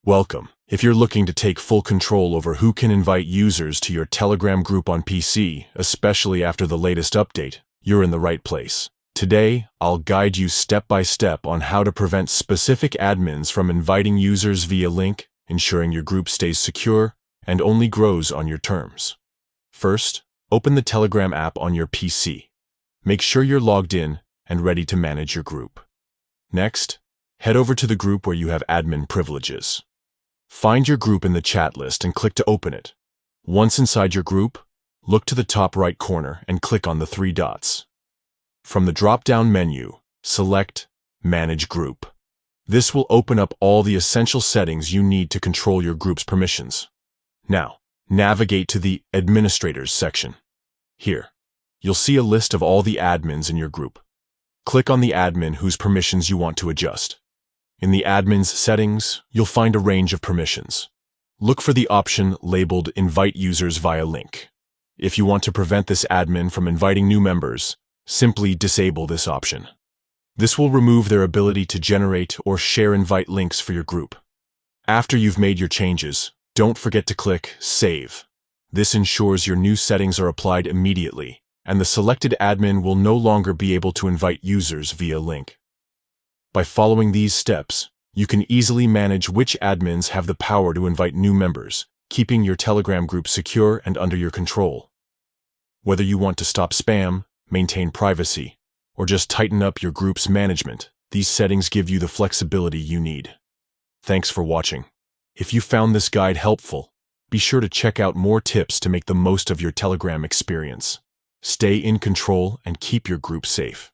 Welcome. If you're looking to take full control over who can invite users to your Telegram group on PC, especially after the latest update, you're in the right place. Today, I'll guide you step by step on how to prevent specific admins from inviting users via link, ensuring your group stays secure and only grows on your terms. First, open the Telegram app on your PC. Make sure you're logged in and ready to manage your group. Next, head over to the group where you have admin privileges. Find your group in the chat list and click to open it. Once inside your group, look to the top right corner and click on the three dots. From the drop-down menu, select Manage Group. This will open up all the essential settings you need to control your group's permissions. Now, navigate to the Administrators section. Here, you'll see a list of all the admins in your group. Click on the admin whose permissions you want to adjust. In the admin's settings, you'll find a range of permissions. Look for the option labeled Invite Users via Link. If you want to prevent this admin from inviting new members, simply disable this option. This will remove their ability to generate or share invite links for your group. After you've made your changes, don't forget to click Save. This ensures your new settings are applied immediately, and the selected admin will no longer be able to invite users via link. By following these steps, you can easily manage which admins have the power to invite new members, keeping your Telegram group secure and under your control. Whether you want to stop spam, maintain privacy, or just tighten up your group's management, these settings give you the flexibility you need. Thanks for watching. If you found this guide helpful, be sure to check out more tips to make the most of your Telegram experience. Stay in control and keep your group safe.